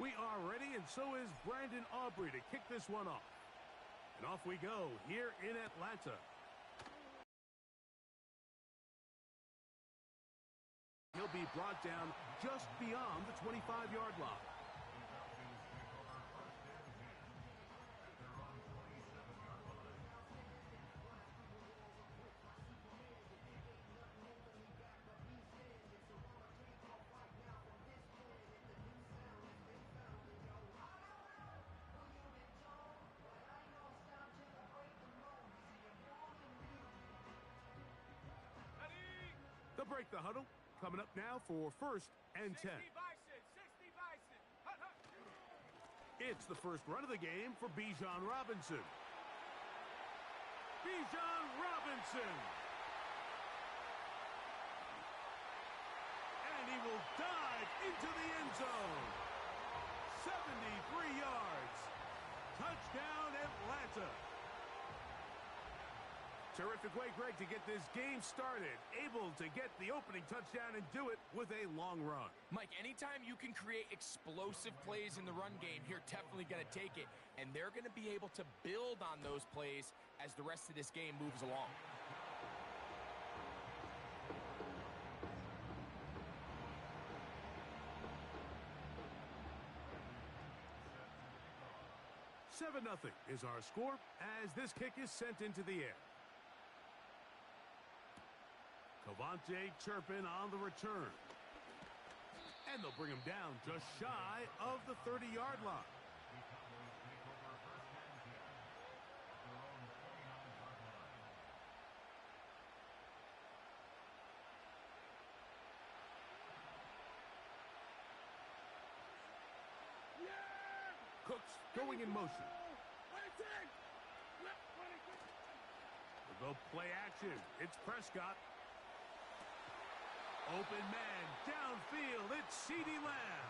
We are ready, and so is Brandon Aubrey to kick this one off. And off we go here in Atlanta. He'll be brought down just beyond the 25-yard line. They'll break the huddle. Coming up now for 1st and 10. It's the first run of the game for Bijan Robinson. Bijan Robinson! And he will dive into the end zone. 73 yards. Touchdown, Atlanta. Terrific way, Greg, to get this game started. Able to get the opening touchdown and do it with a long run. Mike, anytime you can create explosive plays in the run game, you're definitely going to take it. And they're going to be able to build on those plays as the rest of this game moves along. "7-0 is our score as this kick is sent into the air. Cavante Turpin on the return. And they'll bring him down just shy of the 30-yard line. Cooks going in motion. They'll go play action. It's Prescott. Open man, downfield, it's CeeDee Lamb.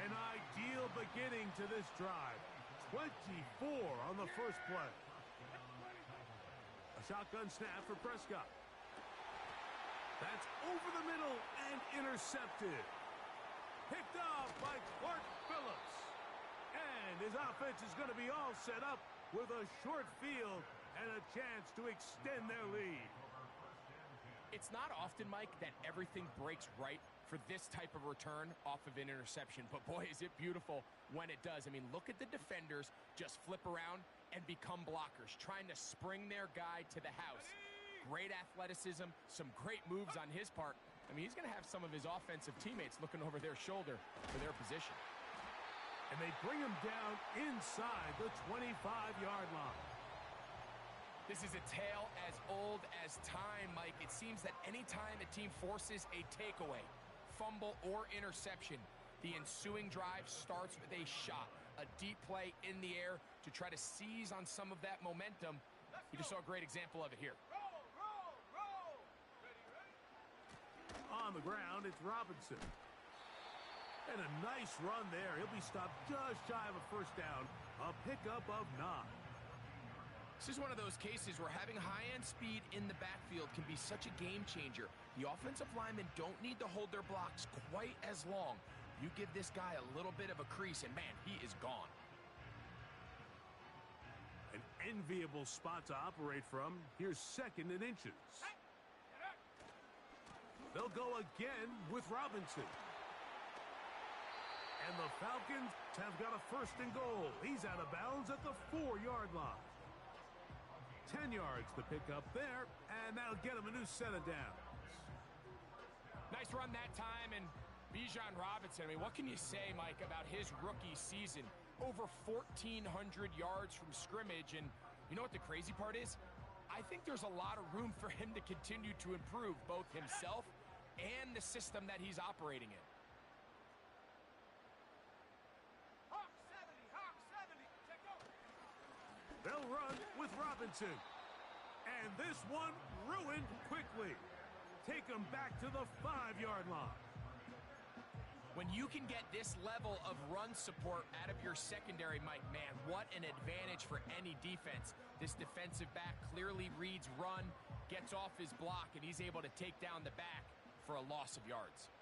An ideal beginning to this drive. 24 on the first play. A shotgun snap for Prescott. That's over the middle and intercepted. Picked off by Clark Phillips. And his offense is going to be all set up with a short field and a chance to extend their lead. It's not often, Mike, that everything breaks right for this type of return off of an interception. But, boy, is it beautiful when it does. I mean, look at the defenders just flip around and become blockers, trying to spring their guy to the house. Great athleticism, some great moves on his part. I mean, he's going to have some of his offensive teammates looking over their shoulder for their position. And they bring him down inside the 25-yard line. This is a tale as old as time, Mike. It seems that any time a team forces a takeaway, fumble, or interception, the ensuing drive starts with a shot, a deep play in the air to try to seize on some of that momentum. We just saw a great example of it here. Roll. Ready. On the ground, it's Robinson. And a nice run there. He'll be stopped just shy of a first down. A pickup of 9. This is one of those cases where having high-end speed in the backfield can be such a game changer. The offensive linemen don't need to hold their blocks quite as long. You give this guy a little bit of a crease, and man, he is gone. An enviable spot to operate from. Here's 2nd and inches. They'll go again with Robinson. And the Falcons have got a 1st and goal. He's out of bounds at the 4-yard line. 10 yards to pick up there, and that'll get him a new set of downs. Nice run that time, and Bijan Robinson, I mean, what can you say, Mike, about his rookie season? Over 1,400 yards from scrimmage, and you know what the crazy part is? I think there's a lot of room for him to continue to improve both himself and the system that he's operating in. They'll run with Robinson. And this one ruined quickly. Take him back to the 5-yard line. When you can get this level of run support out of your secondary, Mike, man, what an advantage for any defense. This defensive back clearly reads run, gets off his block, and he's able to take down the back for a loss of yards.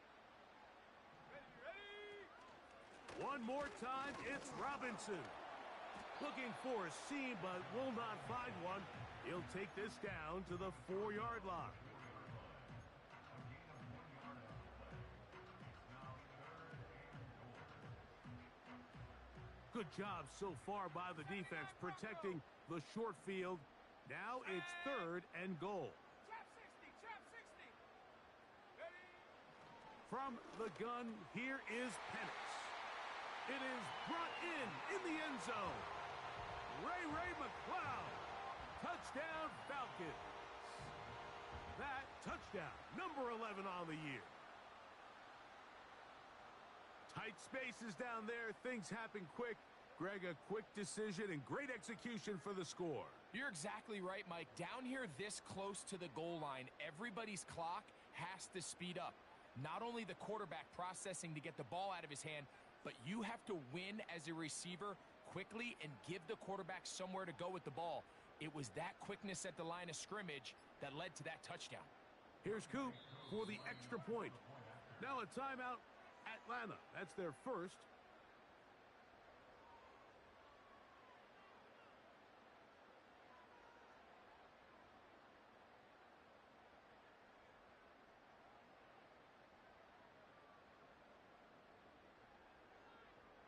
One more time, it's Robinson. Looking for a seam, but will not find one. He'll take this down to the 4-yard line. Good job so far by the defense protecting the short field. Now it's 3rd and goal. Trap 60, trap 60. Ready? From the gun, here is Penix. It is brought in the end zone. Ray McCloud. Touchdown, Falcons. That touchdown, number 11 on the year. Tight spaces down there. Things happen quick. Greg, a quick decision and great execution for the score. You're exactly right, Mike. Down here this close to the goal line, everybody's clock has to speed up. Not only the quarterback processing to get the ball out of his hand, but you have to win as a receiver quickly and give the quarterback somewhere to go with the ball. It was that quickness at the line of scrimmage that led to that touchdown. Here's Coop for the extra point. Now a timeout. Atlanta. That's their first.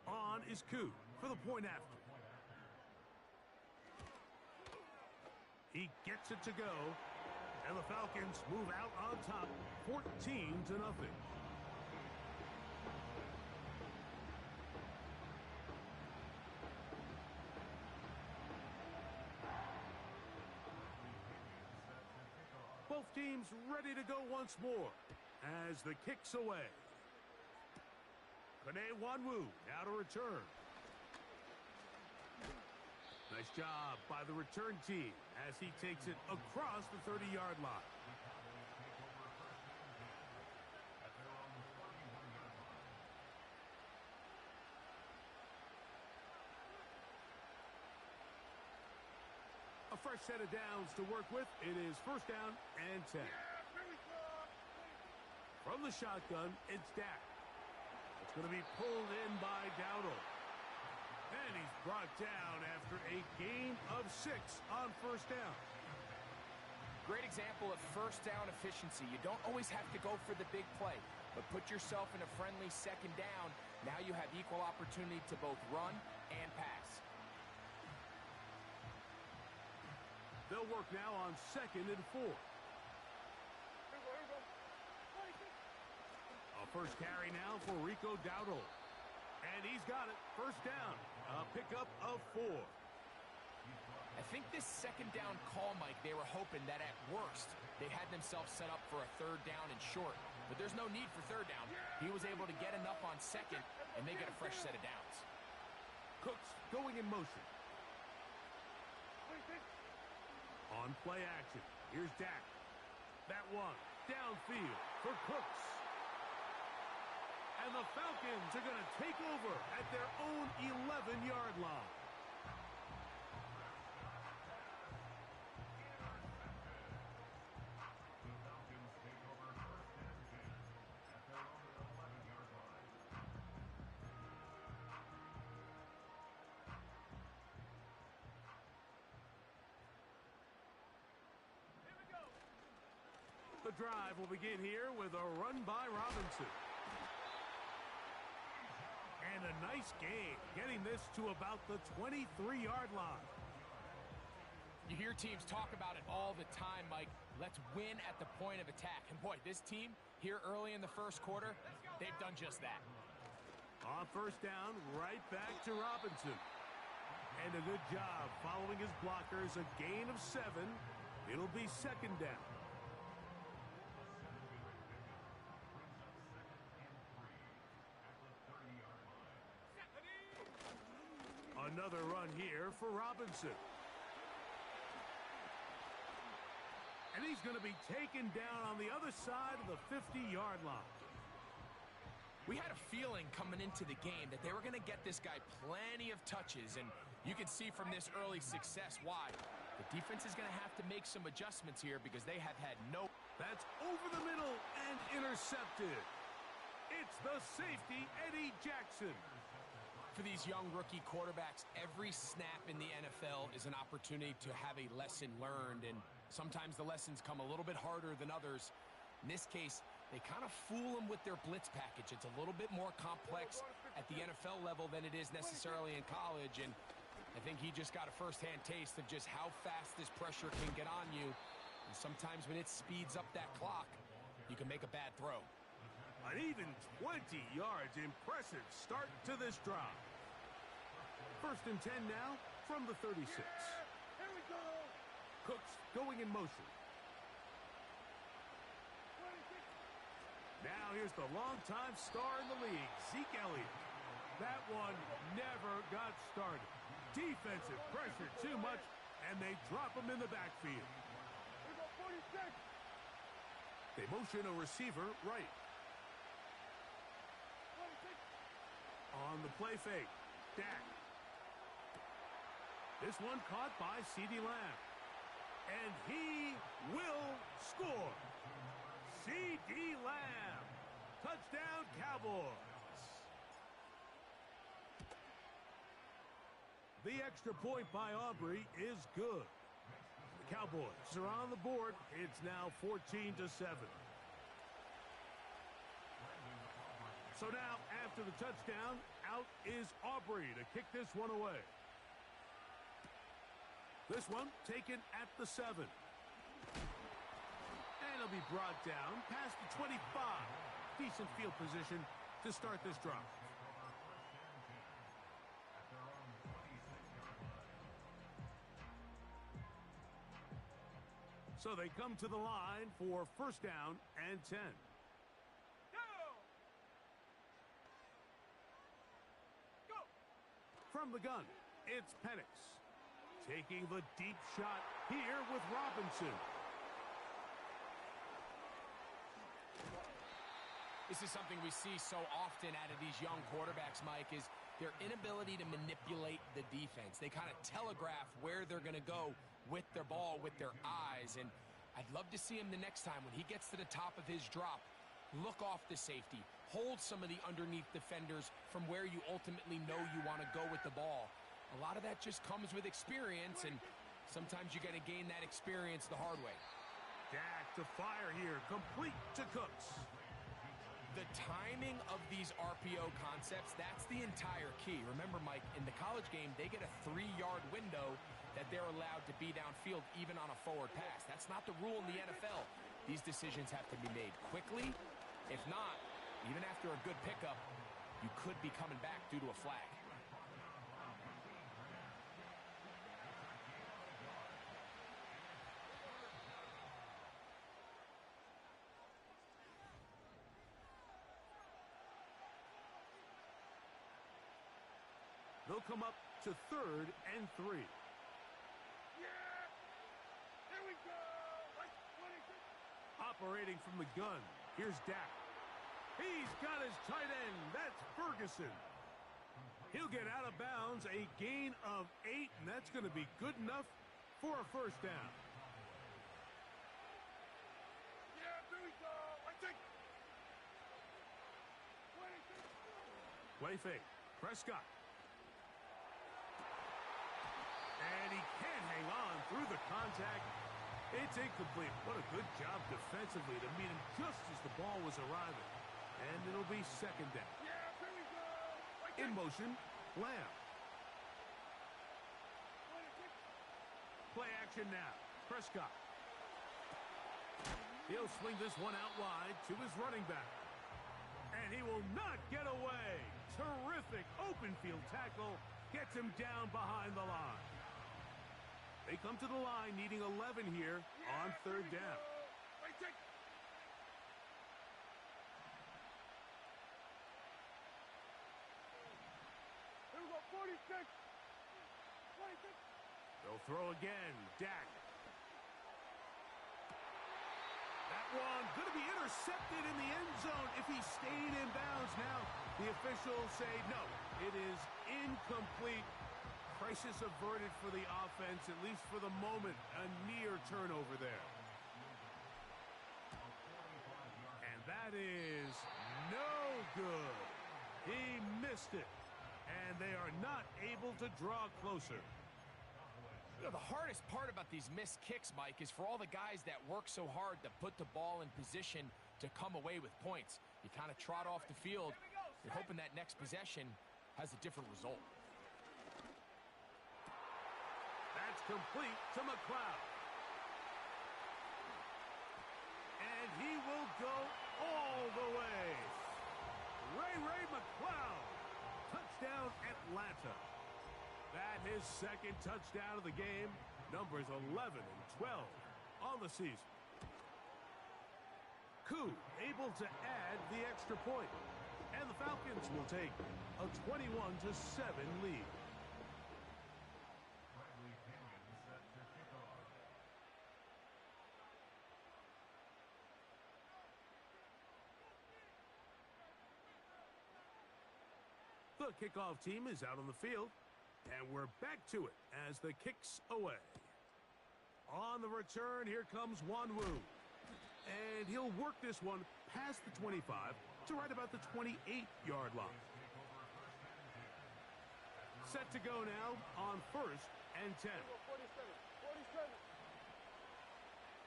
On is Coop for the point after. He gets it to go. And the Falcons move out on top 14-0. Both teams ready to go once more as the kick's away. Kone Wanwu now to return. Nice job by the return team as he takes it across the 30-yard line. A fresh set of downs to work with. It is 1st down and 10. From the shotgun, it's Dak. It's going to be pulled in by Dowdle. And he's brought down after a gain of 6 on 1st down. Great example of 1st down efficiency. You don't always have to go for the big play, but put yourself in a friendly 2nd down. Now you have equal opportunity to both run and pass. They'll work now on 2nd and 4. A first carry now for Rico Dowdle. And he's got it. 1st down. A pickup of 4. I think this 2nd down call, Mike, they were hoping that at worst they had themselves set up for a 3rd down and short. But there's no need for 3rd down. He was able to get enough on 2nd, and they get a fresh set of downs. Cooks going in motion. On play action. Here's Dak. That one downfield for Cooks. And the Falcons are going to take over at their own 11-yard line. The drive will begin here with a run by Robinson. And a nice gain, getting this to about the 23-yard line. You hear teams talk about it all the time, Mike. Let's win at the point of attack. And boy, this team here early in the 1st quarter, they've done just that. On 1st down, right back to Robinson. And a good job following his blockers, a gain of 7. It'll be 2nd down. Another run here for Robinson. And he's going to be taken down on the other side of the 50-yard line. We had a feeling coming into the game that they were going to get this guy plenty of touches, and you can see from this early success why. The defense is going to have to make some adjustments here because they have had no... That's over the middle and intercepted. It's the safety, Eddie Jackson. For these young rookie quarterbacks, every snap in the NFL is an opportunity to have a lesson learned, and sometimes the lessons come a little bit harder than others. In this case, they kind of fool them with their blitz package. It's a little bit more complex at the NFL level than it is necessarily in college, and I think he just got a first-hand taste of just how fast this pressure can get on you. And sometimes when it speeds up that clock, you can make a bad throw. An even 20 yards. Impressive start to this drive. 1st and 10 now from the 36. Here we go. Cooks going in motion. Now here's the longtime star in the league, Zeke Elliott. That one never got started. Defensive pressure too much, and they drop him in the backfield. Here we go, 46. They motion a receiver right. 46. On the play fake, Dak. This one caught by CeeDee Lamb. And he will score. CeeDee Lamb. Touchdown, Cowboys. The extra point by Aubrey is good. The Cowboys are on the board. It's now 14-7. So now, after the touchdown, out is Aubrey to kick this one away. This one taken at the 7. And it'll be brought down past the 25. Decent field position to start this drive. So they come to the line for 1st down and 10. Go! From the gun, it's Penix. Taking the deep shot here with Robinson. This is something we see so often out of these young quarterbacks, Mike, is their inability to manipulate the defense. They kind of telegraph where they're going to go with their ball, with their eyes. And I'd love to see him the next time when he gets to the top of his drop, look off the safety, hold some of the underneath defenders from where you ultimately know you want to go with the ball. A lot of that just comes with experience, and sometimes you're going to gain that experience the hard way. Dak to fire here, complete to Cooks. The timing of these RPO concepts, that's the entire key. Remember, Mike, in the college game, they get a 3-yard window that they're allowed to be downfield even on a forward pass. That's not the rule in the NFL. These decisions have to be made quickly. If not, even after a good pickup, you could be coming back due to a flag. They'll come up to 3rd and 3. Yeah! Here we go! 26. Operating from the gun, here's Dak. He's got his tight end. That's Ferguson. He'll get out of bounds, a gain of 8, and that's going to be good enough for a 1st down. Yeah, here we go! 26. Play fake, Prescott. And he can't hang on through the contact. It's incomplete. What a good job defensively to meet him just as the ball was arriving. And it'll be 2nd down. Yeah, here we go! In motion, Lamb. 26. Play action now. Prescott. He'll swing this one out wide to his running back. And he will not get away. Terrific open field tackle. Gets him down behind the line. They come to the line needing 11 here on 3rd down. 26. Here we go, 46. 26. They'll throw again. Dak. That one going to be intercepted in the end zone if he stayed in bounds. Now the officials say no, it is incomplete. Crisis averted for the offense, at least for the moment. A near turnover there. And that is no good. He missed it. And they are not able to draw closer. You know, the hardest part about these missed kicks, Mike, is for all the guys that work so hard to put the ball in position to come away with points. You kind of trot off the field. You're hoping that next possession has a different result. That's complete to McLeod. And he will go all the way. Ray McLeod. Touchdown, Atlanta. That his second touchdown of the game. Numbers 11 and 12 on the season. Koo able to add the extra point. And the Falcons will take a 21-7 lead. The kickoff team is out on the field, and we're back to it as the kick's away. On the return, here comes Wanwu. And he'll work this one past the 25 to right about the 28-yard line. Set to go now on 1st and 10.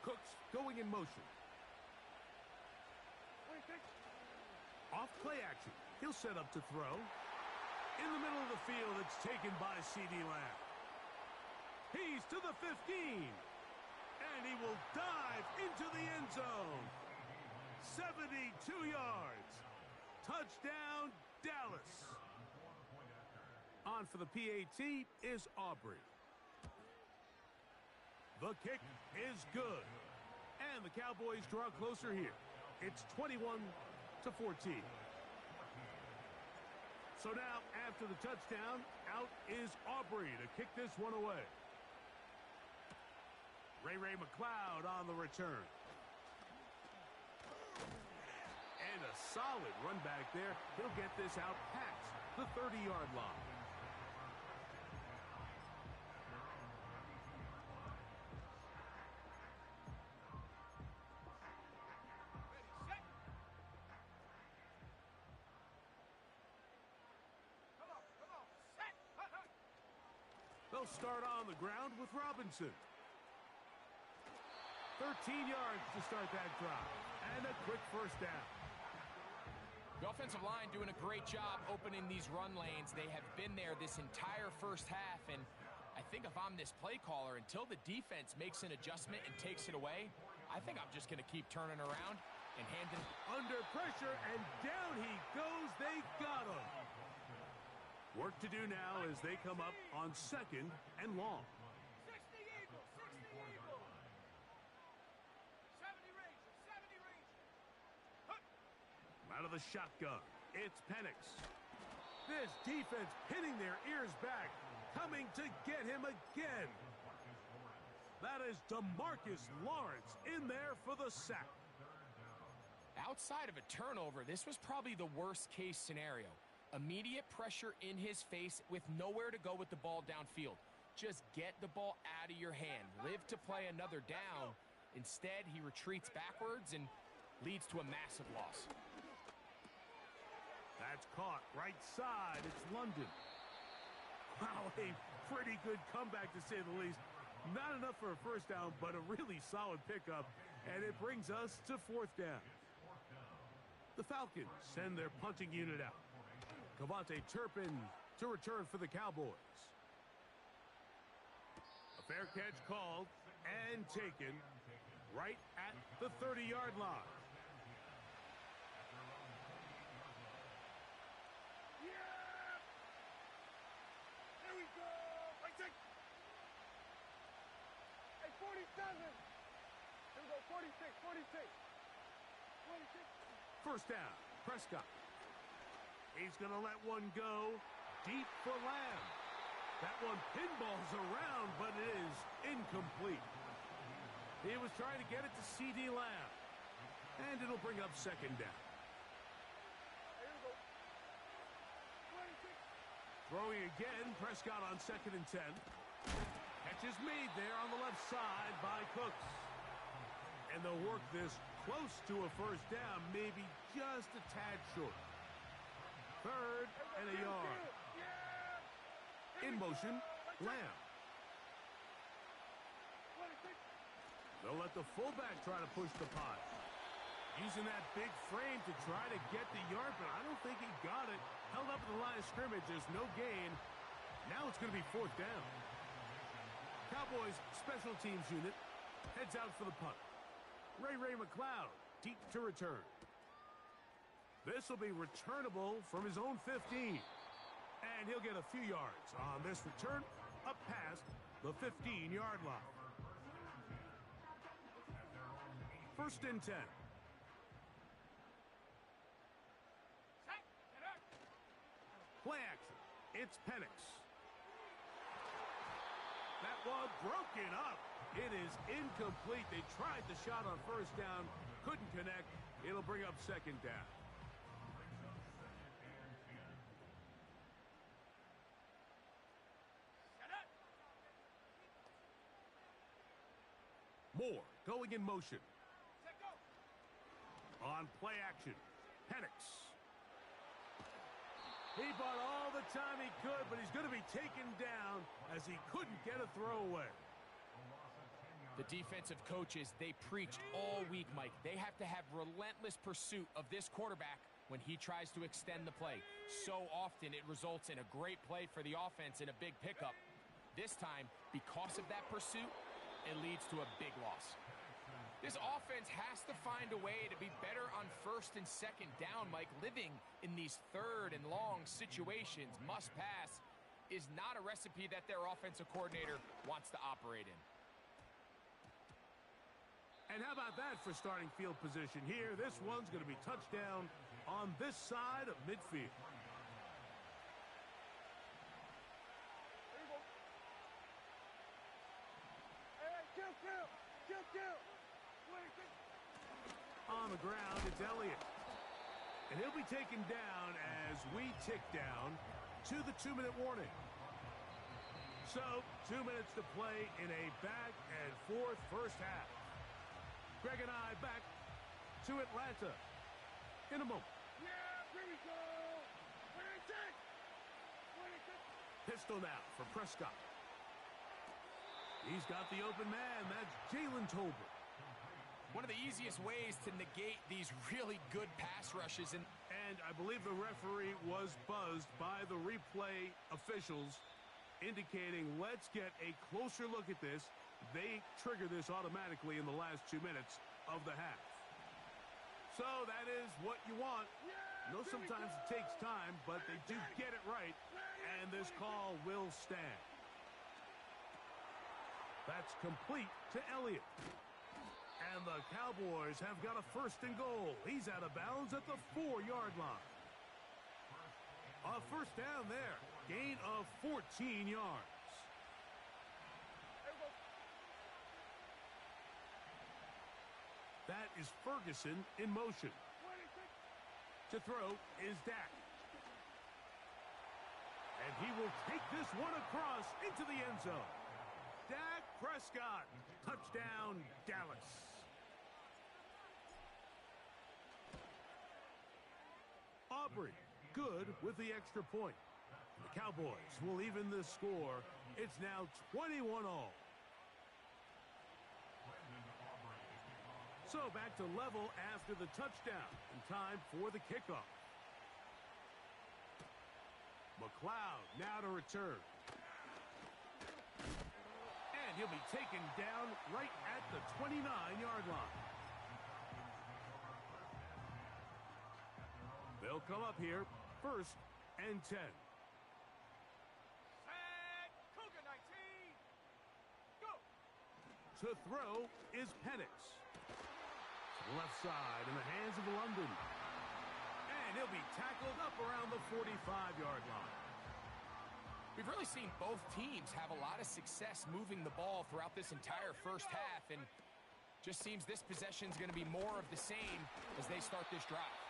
Cooks going in motion. Off play action. He'll set up to throw. In the middle of the field, it's taken by CeeDee Lamb. He's to the 15. And he will dive into the end zone. 72 yards. Touchdown, Dallas. On for the PAT is Aubrey. The kick is good. And the Cowboys draw closer here. It's 21-14. So now, after the touchdown, out is Aubrey to kick this one away. Ray McLeod on the return. And a solid run back there. He'll get this out past the 30-yard line. They'll start on the ground with Robinson. 13 yards to start that drive. And a quick first down. The offensive line doing a great job opening these run lanes. They have been there this entire first half. And I think if I'm this play caller, until the defense makes an adjustment and takes it away, I think I'm just going to keep turning around and handing. Under pressure, and down he goes. They got him. Work to do now as they come up on 2nd and long. 60 Eagles, 60 Eagles. 70 Rangers, 70 Rangers. Out of the shotgun, it's Penix. This defense pinning their ears back, coming to get him again. That is DeMarcus Lawrence in there for the sack. Outside of a turnover, this was probably the worst case scenario. Immediate pressure in his face with nowhere to go with the ball downfield. Just get the ball out of your hand. Live to play another down. Instead, he retreats backwards and leads to a massive loss. That's caught right side. It's London. Wow, a pretty good comeback to say the least. Not enough for a first down, but a really solid pickup. And it brings us to 4th down. The Falcons send their punting unit out. Cavante Turpin to return for the Cowboys. A fair catch called and taken right at the 30-yard line. Yeah! There we go! Right take! Hey, 47! Here we go, 46, 46. 46. First down, Prescott. He's going to let one go deep for Lamb. That one pinballs around, but it is incomplete. He was trying to get it to CeeDee Lamb. And it'll bring up 2nd down. Here we go. 26. Throwing again, Prescott on 2nd and 10. Catch is made there on the left side by Cooks. And they'll work this close to a first down, maybe just a tad short. 3rd and a yard. Yeah! In motion, Lamb. They'll let the fullback try to push the pot. Using that big frame to try to get the yard, but I don't think he got it. Held up at the line of scrimmage. There's no gain. Now it's going to be 4th down. Cowboys special teams unit heads out for the punt. Ray McLeod deep to return. This will be returnable from his own 15. And he'll get a few yards on this return up past the 15-yard line. 1st and 10. Play action. It's Penix. That one broken up. It is incomplete. They tried the shot on 1st down. Couldn't connect. It'll bring up 2nd down. Moore going in motion. On play action, Penix. He bought all the time he could, but he's going to be taken down as he couldn't get a throw away. The defensive coaches, they preach all week, Mike. They have to have relentless pursuit of this quarterback when he tries to extend the play. So often it results in a great play for the offense and a big pickup. This time, because of that pursuit, it leads to a big loss. This offense has to find a way to be better on 1st and 2nd down, Mike. Living in these 3rd and long situations, must pass, is not a recipe that their offensive coordinator wants to operate in. And how about that for starting field position here? This one's going to be touchdown on this side of midfield. On the ground, it's Elliott. And he'll be taken down as we tick down to the 2-minute warning. So, 2 minutes to play in a back-and-forth first half. Greg and I back to Atlanta in a moment. Yeah, here we go. 26. Pistol now for Prescott. He's got the open man. That's Jalen Tolbert. One of the easiest ways to negate these really good pass rushes. And I believe the referee was buzzed by the replay officials indicating, let's get a closer look at this. They trigger this automatically in the last 2 minutes of the half. So that is what you want. No, sometimes it takes time, but they do get it right, and this call will stand. That's complete to Elliott. And the Cowboys have got a 1st and goal. He's out of bounds at the 4-yard line. A 1st down there. Gain of 14 yards. That is Ferguson in motion. To throw is Dak. And he will take this one across into the end zone. Dak Prescott. Touchdown, Dallas. Aubrey, good with the extra point. The Cowboys will even the score. It's now 21-all. So back to level after the touchdown. And time for the kickoff. McLeod now to return. And he'll be taken down right at the 29-yard line. They'll come up here, 1st and 10. Set. Cougar 19. Go. To throw is Penix. Left side in the hands of London. And he'll be tackled up around the 45-yard line. We've really seen both teams have a lot of success moving the ball throughout this entire first half, and just seems this possession is going to be more of the same as they start this drive.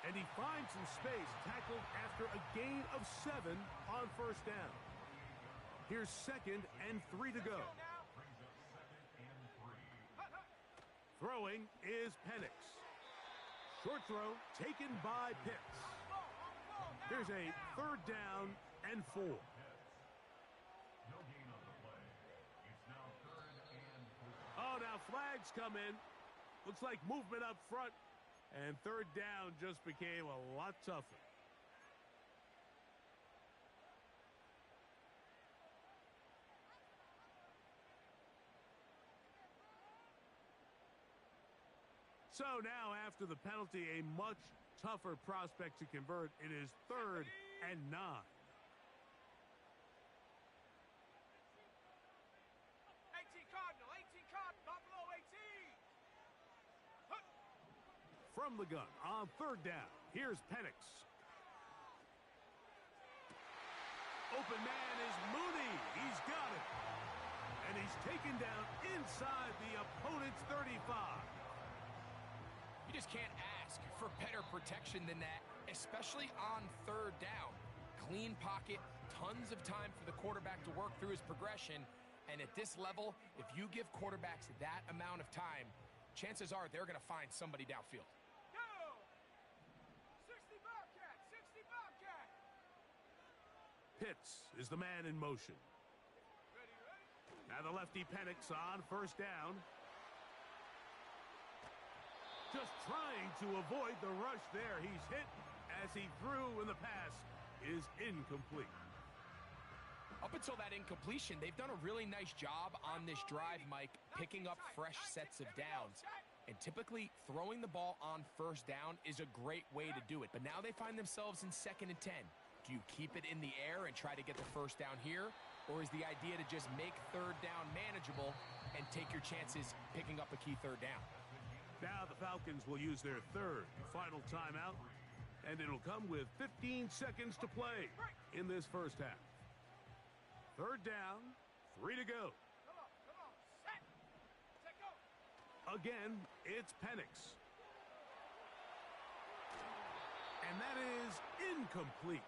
And he finds some space, tackled after a gain of 7 on 1st down. Here's 2nd and 3 to go. Throwing is Penix. Short throw taken by Pitts. Here's a 3rd down and 4. Oh, now flags come in. Looks like movement up front. And third down just became a lot tougher. So now, after the penalty, a much tougher prospect to convert. It is 3rd and 9. 18 Cardinal, 18 Cardinal, Buffalo 18. From the gun on 3rd down. Here's Penix. Open man is Mooney. He's got it. And he's taken down inside the opponent's 35. You just can't ask for better protection than that, especially on 3rd down. Clean pocket, tons of time for the quarterback to work through his progression. And at this level, if you give quarterbacks that amount of time, chances are they're going to find somebody downfield. Go! 60 Bobcat, 60 Bobcat. Pitts is the man in motion. Ready, ready? Now the lefty Penix on 1st down. Just trying to avoid the rush there. He's hit as he threw, and the pass is incomplete. Up until that incompletion, they've done a really nice job on this drive, Mike, picking up fresh sets of downs. And typically, throwing the ball on 1st down is a great way to do it. But now they find themselves in 2nd and 10. Do you keep it in the air and try to get the 1st down here? Or is the idea to just make 3rd down manageable and take your chances picking up a key 3rd down? Now the Falcons will use their 3rd final timeout, and it'll come with 15 seconds to play in this 1st half. 3rd down, 3 to go. Come on, set, go. Again, it's Penix. And that is incomplete.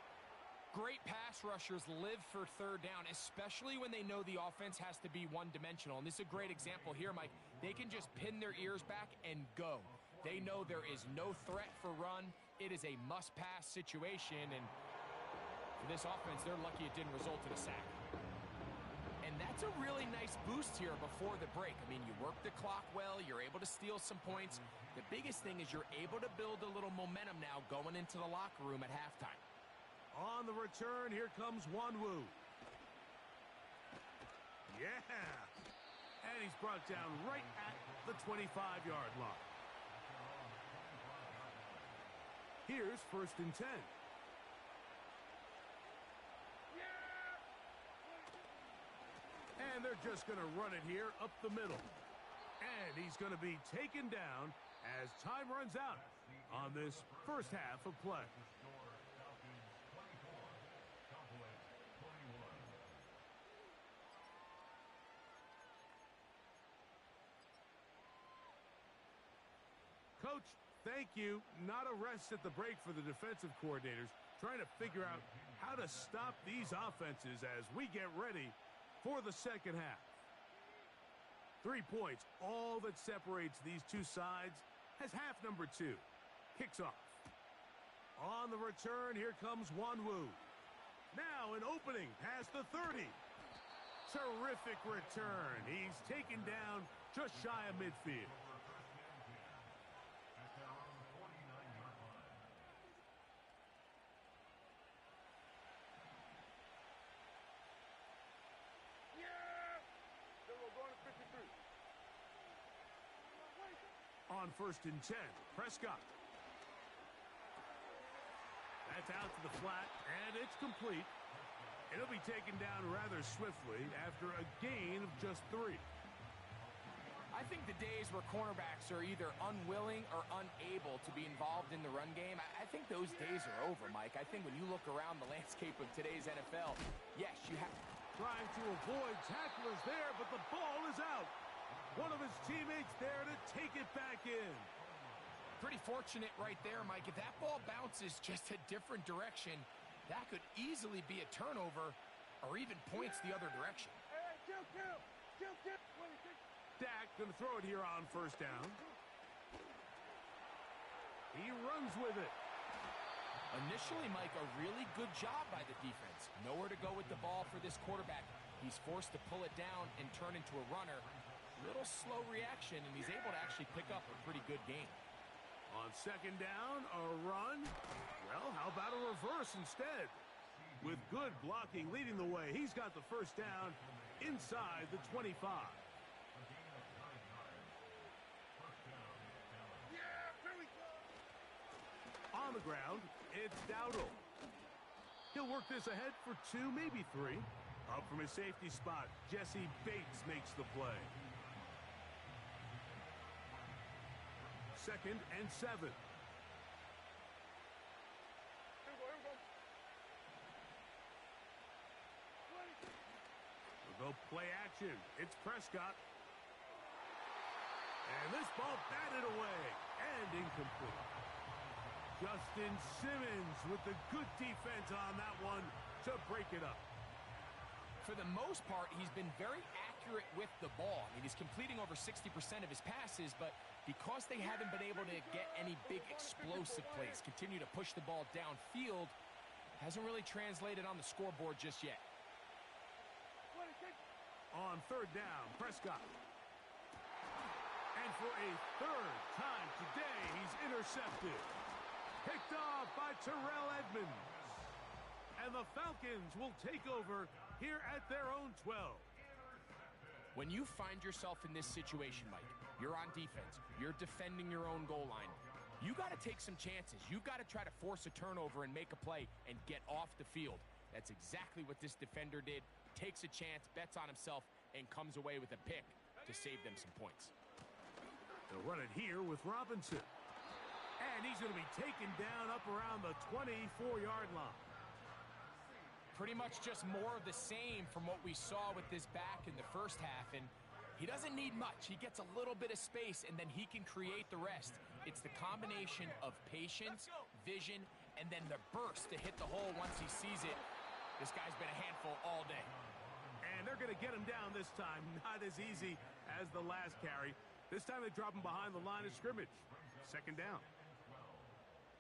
Great pass rushers live for 3rd down, especially when they know the offense has to be one-dimensional. And this is a great example here, Mike. They can just pin their ears back and go. They know there is no threat for run. It is a must-pass situation. And for this offense, they're lucky it didn't result in a sack. And that's a really nice boost here before the break. I mean, you work the clock well. You're able to steal some points. The biggest thing is you're able to build a little momentum now going into the locker room at halftime. On the return, here comes Wanwu. Yeah. And he's brought down right at the 25-yard line. Here's 1st and 10. And they're just going to run it here up the middle. And he's going to be taken down as time runs out on this 1st half of play. Coach, thank you. Not a rest at the break for the defensive coordinators, trying to figure out how to stop these offenses as we get ready for the 2nd half. 3 points, all that separates these two sides, as half number 2 kicks off. On the return, here comes Wanwu. Now an opening past the 30. Terrific return. He's taken down just shy of midfield. On 1st and 10, Prescott. That's out to the flat, and it's complete. It'll be taken down rather swiftly after a gain of just 3. I think the days where cornerbacks are either unwilling or unable to be involved in the run game, I think those days are over, Mike. I think when you look around the landscape of today's NFL, yes, you have... Trying to avoid tacklers there, but the ball is out. One of his teammates there to take it back in. Pretty fortunate right there, Mike. If that ball bounces just a different direction, that could easily be a turnover or even points the other direction. Dak going to throw it here on 1st down. He runs with it. Initially, Mike, a really good job by the defense. Nowhere to go with the ball for this quarterback. He's forced to pull it down and turn into a runner. Little slow reaction, and he's able to actually pick up a pretty good game. On second down, a run. Well, how about a reverse instead? With good blocking leading the way, he's got the first down inside the 25. On the ground, it's Dowdle. He'll work this ahead for 2, maybe 3. Up from his safety spot, Jesse Bates makes the play. Second and 7. We'll go play action. It's Prescott. And this ball batted away and incomplete. Justin Simmons with the good defense on that one to break it up. For the most part, he's been very accurate with the ball. I mean, he's completing over 60% of his passes, but because they haven't been able to get any big explosive plays, continue to push the ball downfield, hasn't really translated on the scoreboard just yet. On third down, Prescott. And for a third time today, he's intercepted. Picked off by Terrell Edmonds. And the Falcons will take over here at their own 12. When you find yourself in this situation, Mike, you're on defense, you're defending your own goal line, you got to take some chances. You got to try to force a turnover and make a play and get off the field. That's exactly what this defender did. Takes a chance, bets on himself, and comes away with a pick to save them some points. They'll run it here with Robinson. And he's going to be taken down up around the 24-yard line. Pretty much just more of the same from what we saw with this back in the first half, and he doesn't need much. He gets a little bit of space, and then he can create the rest. It's the combination of patience, vision, and then the burst to hit the hole once he sees it. This guy's been a handful all day. And they're going to get him down this time. Not as easy as the last carry. This time they drop him behind the line of scrimmage. Second down.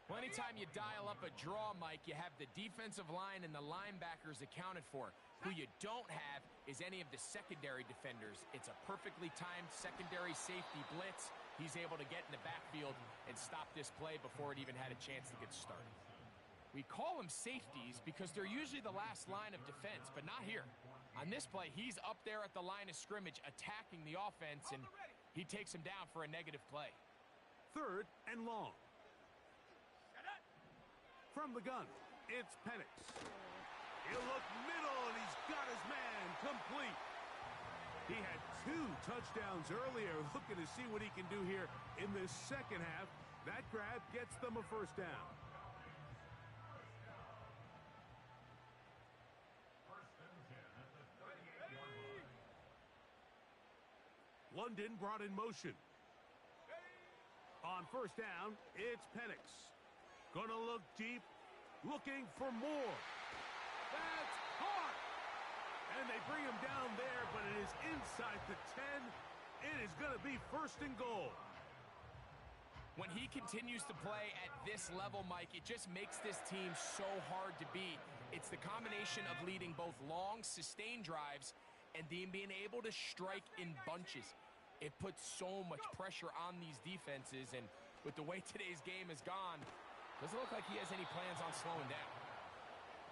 Well, anytime you dial up a draw, Mike, you have the defensive line and the linebackers accounted for. Who you don't have is any of the secondary defenders. It's a perfectly timed secondary safety blitz. He's able to get in the backfield and stop this play before it even had a chance to get started. We call them safeties because they're usually the last line of defense, but not here. On this play, he's up there at the line of scrimmage attacking the offense, and he takes him down for a negative play. Third and long. From the gun, it's Penix. He'll look middle, and he's got his man complete. He had 2 touchdowns earlier, looking to see what he can do here in this second half. That grab gets them a first down. London brought in motion. On first down, it's Penix. Gonna look deep, looking for more. That's caught! And they bring him down there, but it is inside the 10. It is gonna be first and goal. When he continues to play at this level, Mike, it just makes this team so hard to beat. It's the combination of leading both long, sustained drives and then being able to strike in bunches. It puts so much pressure on these defenses, and with the way today's game has gone, doesn't look like he has any plans on slowing down.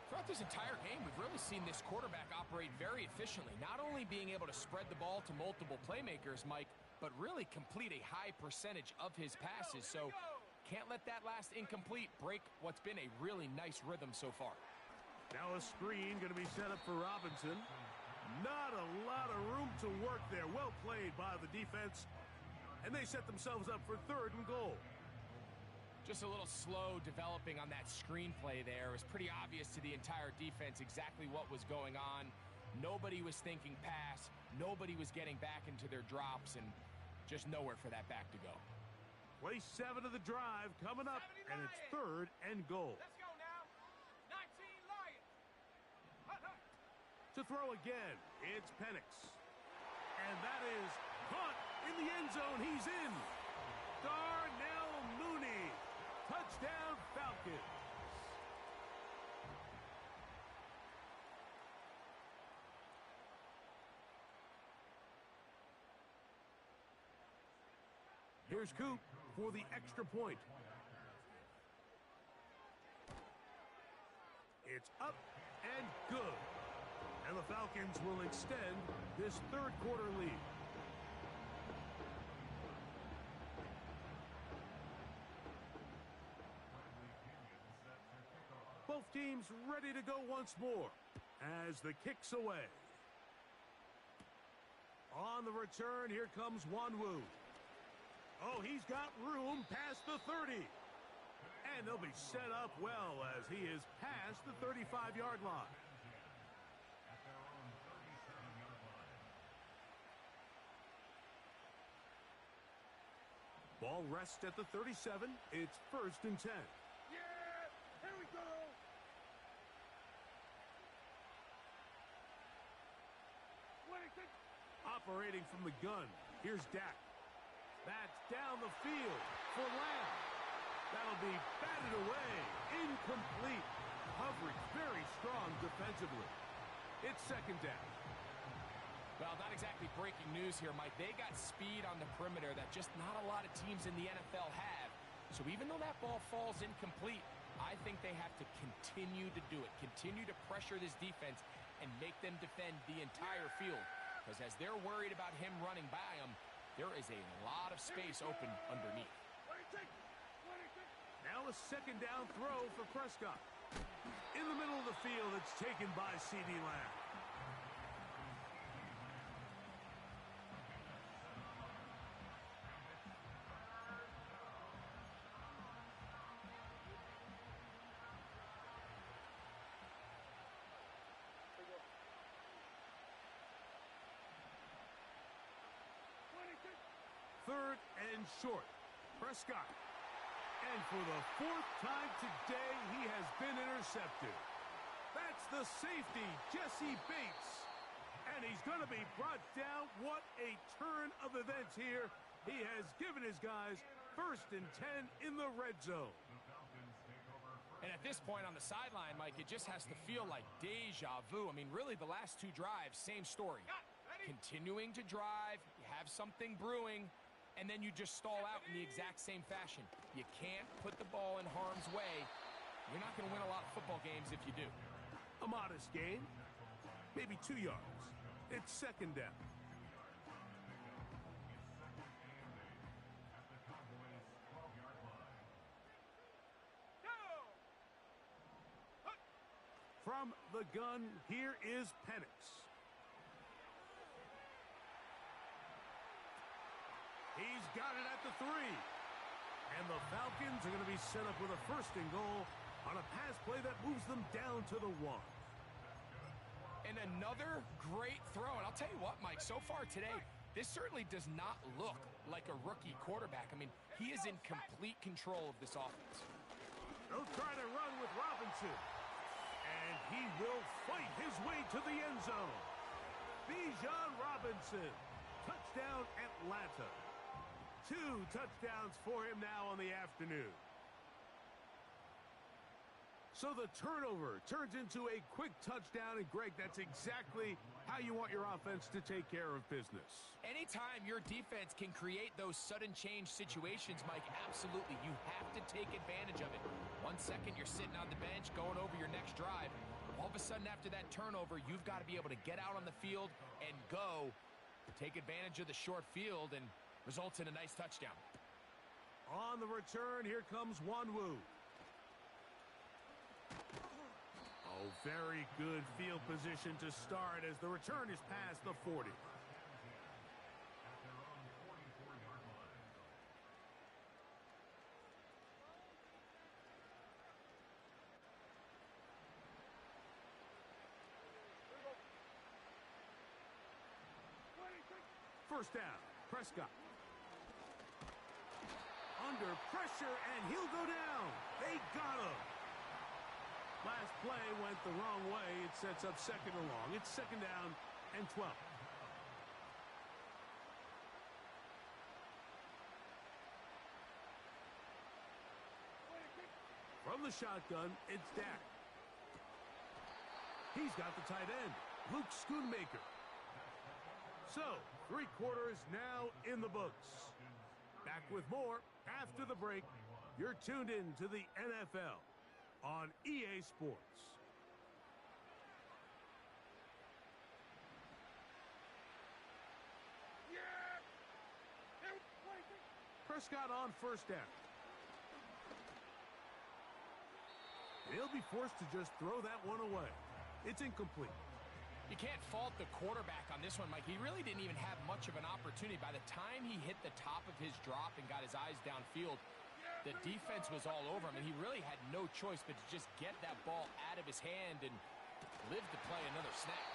Throughout this entire game, we've really seen this quarterback operate very efficiently, not only being able to spread the ball to multiple playmakers, Mike, but really complete a high percentage of his passes. So can't let that last incomplete break what's been a really nice rhythm so far. Now a screen going to be set up for Robinson. Not a lot of room to work there. Well played by the defense. And they set themselves up for third and goal. Just a little slow developing on that screenplay there. It was pretty obvious to the entire defense exactly what was going on. Nobody was thinking pass. Nobody was getting back into their drops, and just nowhere for that back to go. Play 7 of the drive coming up, and it's third and goal. Let's go now. 19 Lions. To throw again, it's Penix. And that is caught in the end zone. He's in. Darnell Mooney. Touchdown, Falcons. Here's Coop for the extra point. It's up and good. And the Falcons will extend this third quarter lead. Both teams ready to go once more as the kick's away. On the return, here comes Wanwu. Oh, he's got room past the 30. And they'll be set up well as he is past the 35-yard line. Ball rests at the 37. It's 1st and 10. Yeah! Here we go! Operating from the gun, here's Dak. That's down the field for Lamb. That'll be batted away. Incomplete. Coverage very strong defensively. It's 2nd down. Well, not exactly breaking news here, Mike. They got speed on the perimeter that just not a lot of teams in the NFL have. So even though that ball falls incomplete, I think they have to continue to do it. Continue to pressure this defense and make them defend the entire field. Because as they're worried about him running by them, there is a lot of space open underneath. Now a 2nd down throw for Prescott. In the middle of the field, it's taken by CeeDee Lamb. Third and short. Prescott. And for the 4th time today, he has been intercepted. That's the safety, Jesse Bates. And he's going to be brought down. What a turn of events here. He has given his guys 1st and 10 in the red zone. And at this point on the sideline, Mike, it just has to feel like deja vu. I mean, really, the last 2 drives, same story. Continuing to drive, you have something brewing, and then you just stall out in the exact same fashion. You can't put the ball in harm's way. You're not going to win a lot of football games if you do. A modest gain, maybe 2 yards. It's 2nd down. From the gun, here is Penix. He's got it at the 3. And the Falcons are going to be set up with a 1st and goal on a pass play that moves them down to the 1. And another great throw. And I'll tell you what, Mike, so far today, this certainly does not look like a rookie quarterback. I mean, he is in complete control of this offense. They'll try to run with Robinson. And he will fight his way to the end zone. Bijan Robinson. Touchdown, Atlanta. 2 touchdowns for him now on the afternoon. So the turnover turns into a quick touchdown, and Greg, that's exactly how you want your offense to take care of business. Anytime your defense can create those sudden change situations, Mike, absolutely, you have to take advantage of it. 1 second, you're sitting on the bench, going over your next drive. All of a sudden, after that turnover, you've got to be able to get out on the field and go, take advantage of the short field, and results in a nice touchdown. On the return, here comes Wanwu. Oh, very good field position to start as the return is past the 40. First down, Prescott. Under pressure, and he'll go down. They got him. Last play went the wrong way. It sets up 2nd and long. It's 2nd down and 12. From the shotgun, it's Dak. He's got the tight end, Luke Schoonmaker. So, 3 quarters now in the books. Back with more after the break. You're tuned in to the NFL on EA Sports. Prescott on first down. He'll be forced to just throw that one away. It's incomplete. You can't fault the quarterback on this one, Mike. He really didn't even have much of an opportunity. By the time he hit the top of his drop and got his eyes downfield, the defense was all over him, and he really had no choice but to just get that ball out of his hand and live to play another snap.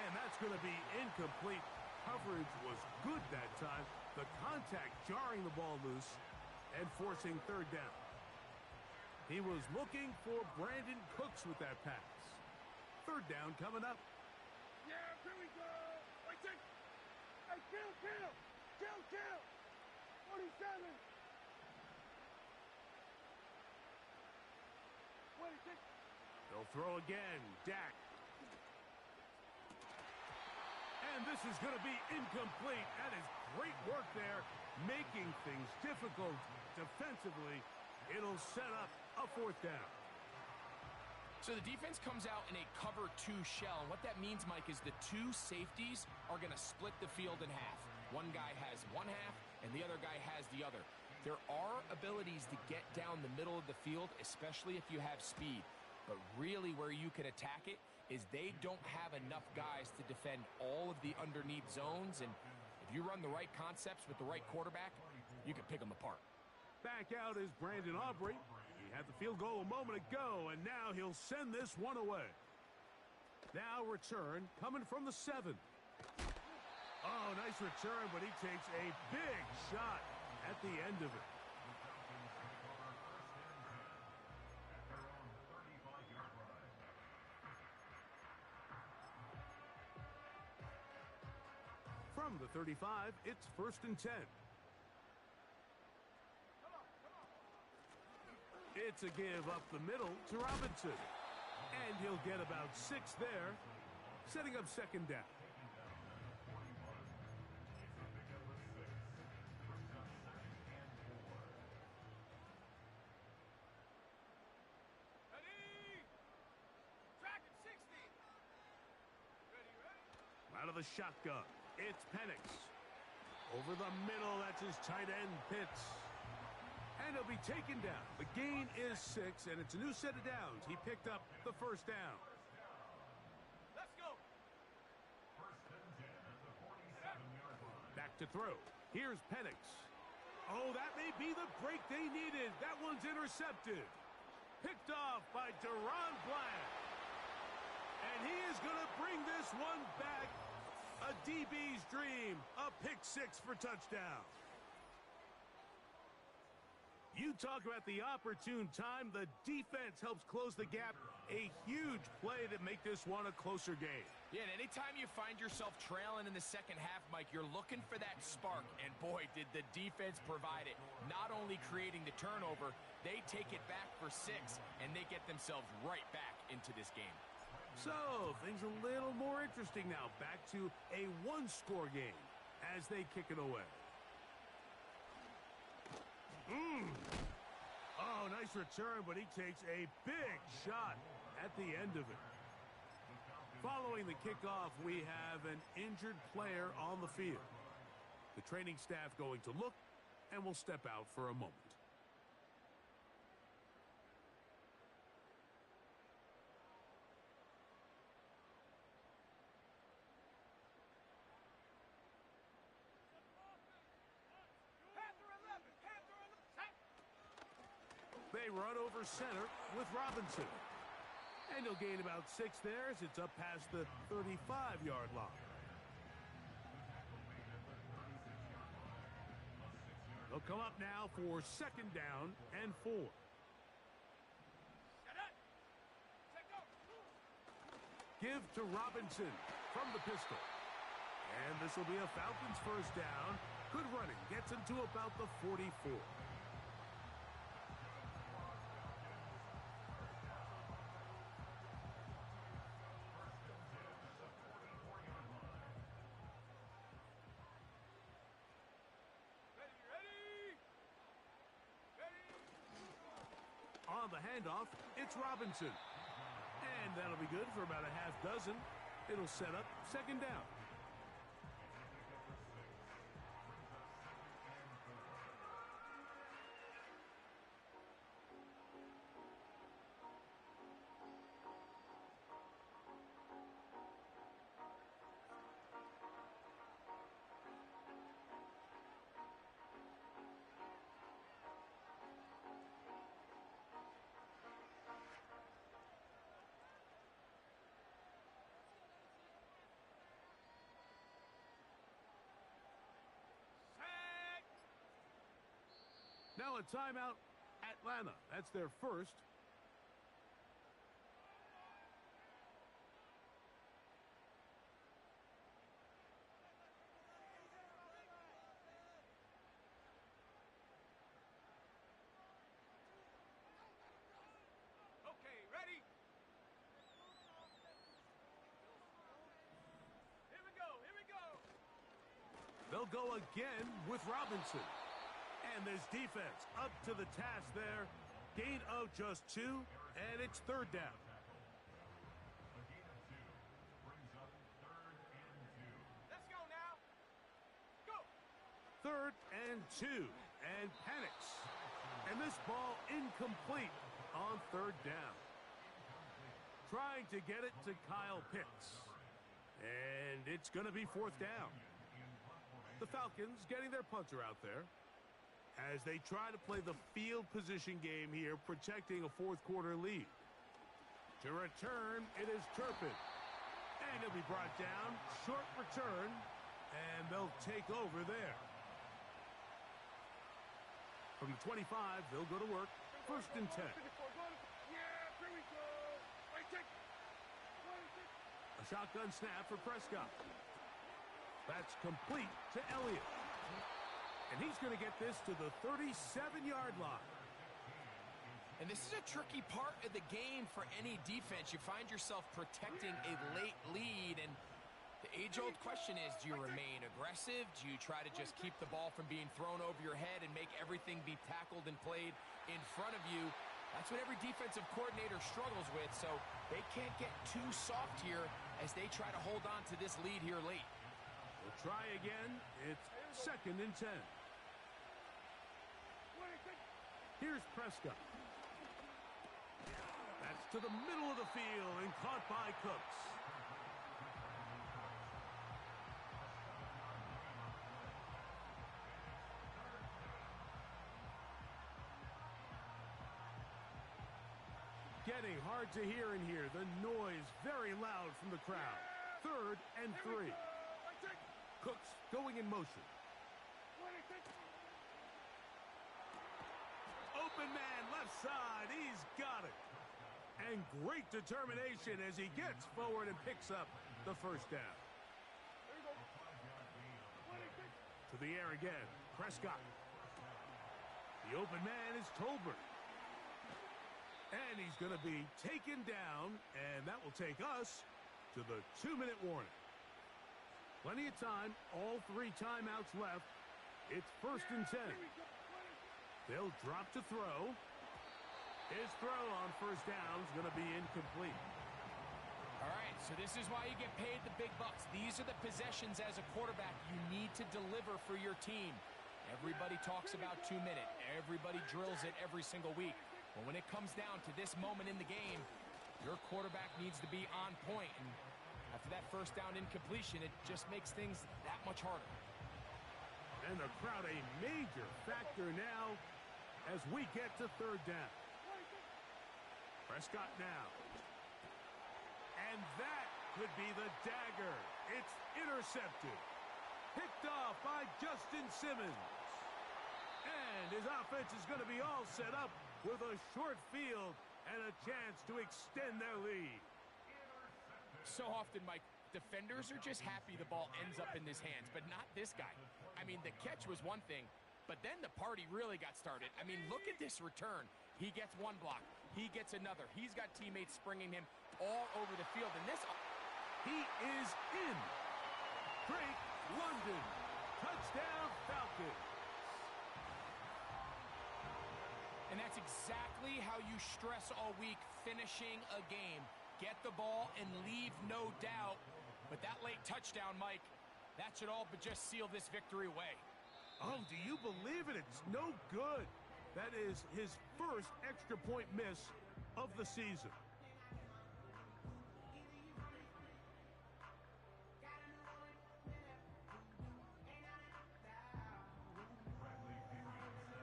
And that's going to be incomplete. Coverage was good that time. The contact jarring the ball loose and forcing third down. He was looking for Brandon Cooks with that pass. Third down coming up. Yeah, here we go. Wait, hey, kill. 47. 26. They'll throw again. Dak. And this is going to be incomplete. That is great work there, making things difficult defensively. It'll set up a fourth down. So the defense comes out in a cover 2 shell. And what that means, Mike, is the 2 safeties are going to split the field in half. One guy has one half, and the other guy has the other. There are abilities to get down the middle of the field, especially if you have speed. But really where you can attack it is they don't have enough guys to defend all of the underneath zones. And if you run the right concepts with the right quarterback, you can pick them apart. Back out is Brandon Aubrey. He had the field goal a moment ago, and now he'll send this one away. Now return coming from the 7. Oh, nice return, but he takes a big shot at the end of it. From the 35, it's 1st and 10. It's a give up the middle to Robinson. And he'll get about 6 there, setting up second down. Ready? Track at 60. Ready? Out of the shotgun, it's Penix. Over the middle, that's his tight end, Pitts. And he'll be taken down. The gain is 6, and it's a new set of downs. He picked up the first down. Let's go. Back to throw. Here's Penix. Oh, that may be the break they needed. That one's intercepted. Picked off by Deron Bland. And he is going to bring this one back. A DB's dream. A pick 6 for touchdown. You talk about the opportune time. The defense helps close the gap. A huge play to make this one a closer game. Yeah, and anytime you find yourself trailing in the second half, Mike, you're looking for that spark. And boy, did the defense provide it. Not only creating the turnover, they take it back for 6, and they get themselves right back into this game. So, things a little more interesting now. Back to a one-score game as they kick it away. Oh, nice return, but he takes a big shot at the end of it. Following the kickoff, we have an injured player on the field. The training staff going to look, and will step out for a moment. They run over center with Robinson. And he'll gain about 6 there as it's up past the 35-yard line. They'll come up now for second down and 4. Give to Robinson from the pistol. And this will be a Falcons first down. Good running. Gets him to about the 44. On the handoff, it's Robinson. And that'll be good for about a half dozen. It'll set up second down. Now a timeout, Atlanta. That's their first. Okay, ready? Here we go, here we go. They'll go again with Robinson. And this defense up to the task there. Gain of just 2, and it's third down. Let's go now. Go. Third and 2, and panics. And this ball incomplete on third down. Trying to get it to Kyle Pitts. And it's going to be fourth down. The Falcons getting their punter out there as they try to play the field position game here, protecting a fourth quarter lead. To return, it is Turpin. And he'll be brought down. Short return, and they'll take over there. From the 25, they'll go to work. First and 10. Yeah, here we go. Wait, take. A shotgun snap for Prescott. That's complete to Elliott. And he's going to get this to the 37-yard line. And this is a tricky part of the game for any defense. You find yourself protecting a late lead, and the age-old question is, do you remain aggressive? Do you try to just keep the ball from being thrown over your head and make everything be tackled and played in front of you? That's what every defensive coordinator struggles with, so they can't get too soft here as they try to hold on to this lead here late. We'll try again. It's second and 10. Here's Prescott. That's to the middle of the field and caught by Cooks. Getting hard to hear in here. The noise very loud from the crowd. Third and 3. Cooks going in motion. Open man, left side. He's got it. And great determination as he gets forward and picks up the first down. To the air again. Prescott. The open man is Tolbert. And he's going to be taken down, and that will take us to the 2-minute warning. Plenty of time, all 3 timeouts left. It's first and 10. They'll drop to throw. His throw on first down is going to be incomplete. All right, so this is why you get paid the big bucks. These are the possessions as a quarterback you need to deliver for your team. Everybody talks about 2 minute. Everybody drills it every single week. But when it comes down to this moment in the game, your quarterback needs to be on point. And after that first down incompletion, it just makes things that much harder. And the crowd a major factor now as we get to third down. Prescott now. And that could be the dagger. It's intercepted. Picked off by Justin Simmons. And his offense is going to be all set up with a short field and a chance to extend their lead. So often, Mike, defenders are just happy the ball ends up in his hands, but not this guy. I mean, the catch was one thing, but then the party really got started. I mean, look at this return. He gets one block. He gets another. He's got teammates springing him all over the field. And this... He is in. Drake London. Touchdown, Falcons. And that's exactly how you stress all week, finishing a game. Get the ball and leave no doubt. But that late touchdown, Mike, that should all but just seal this victory away. Oh, do you believe it? It's no good. That is his first extra point miss of the season.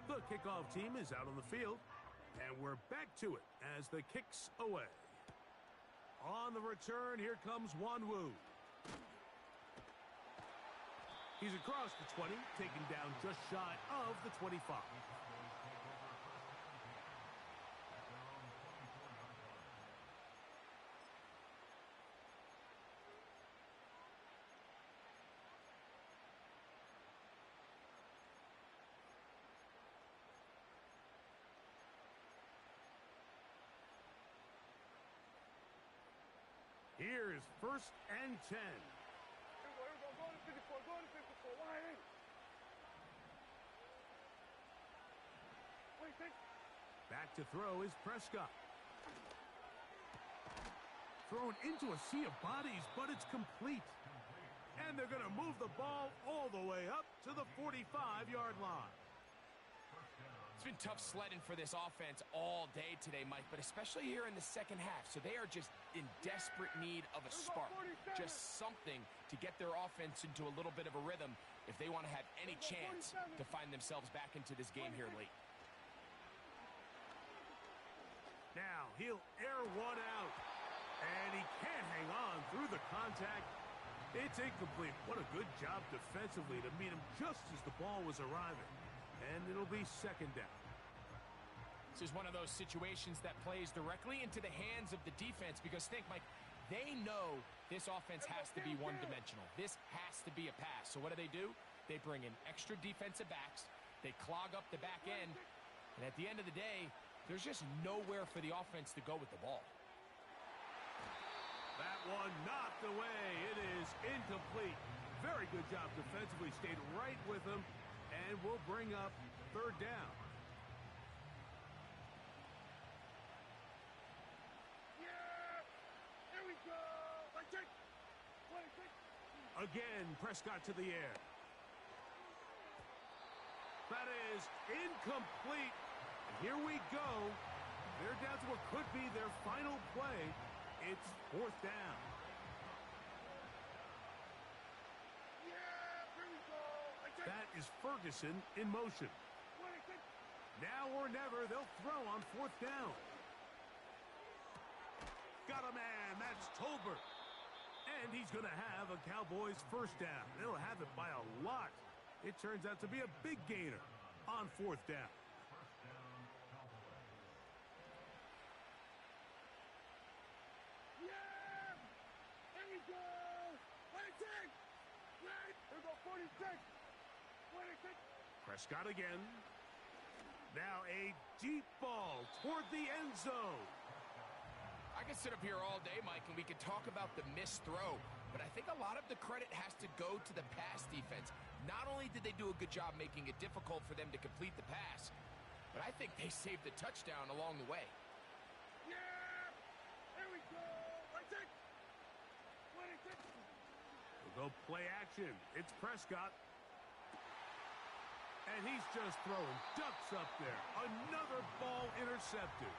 The kickoff team is out on the field, and we're back to it as the kick's away. On the return, here comes Wanwu. He's across the 20, taken down just shy of the 25. Here's 1st and 10. Back to throw is Prescott. Thrown into a sea of bodies, but it's complete. And they're going to move the ball all the way up to the 45-yard line. It's been tough sledding for this offense all day today, Mike, but especially here in the second half. So they are just in desperate need of a spark, just something to get their offense into a little bit of a rhythm if they want to have any chance to find themselves back into this game here late. Now he'll air one out, and he can't hang on through the contact. It's incomplete. What a good job defensively to meet him just as the ball was arriving. And it'll be 2nd down. This is one of those situations that plays directly into the hands of the defense because think, Mike, they know this offense has to be one-dimensional. This has to be a pass. So what do? They bring in extra defensive backs. They clog up the back end. And at the end of the day, there's just nowhere for the offense to go with the ball. That one knocked away. It is incomplete. Very good job defensively. Stayed right with him. And we'll bring up 3rd down. Yeah! Here we go! Again, Prescott to the air. That is incomplete. And here we go. They're down to what could be their final play. It's 4th down. That is Ferguson in motion. Now or never, they'll throw on 4th down. Got a man, that's Tolbert. And he's going to have a Cowboys 1st down. They'll have it by a lot. It turns out to be a big gainer on 4th down. Yeah! Here we go! 26! Right! Here we go, 46! Prescott again. Now a deep ball toward the end zone. I could sit up here all day, Mike, and we could talk about the missed throw, but I think a lot of the credit has to go to the pass defense. Not only did they do a good job making it difficult for them to complete the pass, but I think they saved the touchdown along the way. Yeah! Here we go! 26! We'll go play action. It's Prescott. And he's just throwing ducks up there. Another ball intercepted.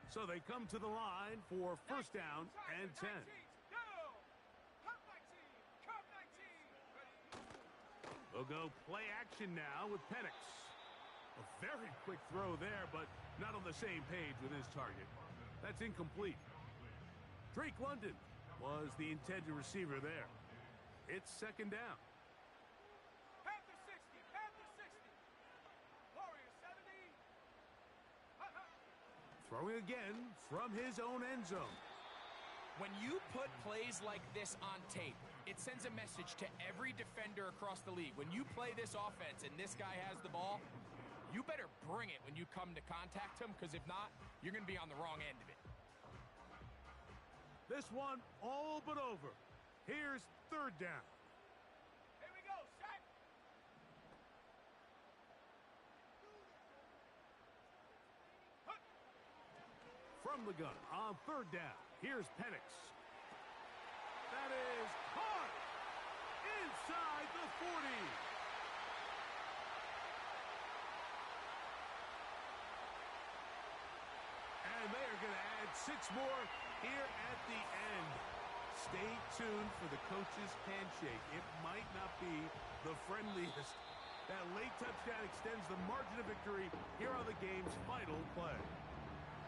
So they come to the line for 1st down and 10. They'll go play action now with Penix. A very quick throw there, but not on the same page with his target. That's incomplete. Drake London was the intended receiver there. It's 2nd down. Panther 60! Panther 60! Warrior 70! Throwing again from his own end zone. When you put plays like this on tape, it sends a message to every defender across the league. When you play this offense and this guy has the ball, you better bring it when you come to contact him, because if not, you're going to be on the wrong end of it. This one all but over. Here's third down. Here we go, set. From the gun on third down. Here's Penix. That is caught inside the 40. And they are going to add 6 more here at the end. Stay tuned for the coach's handshake. It might not be the friendliest. That late touchdown extends the margin of victory here on the game's final play.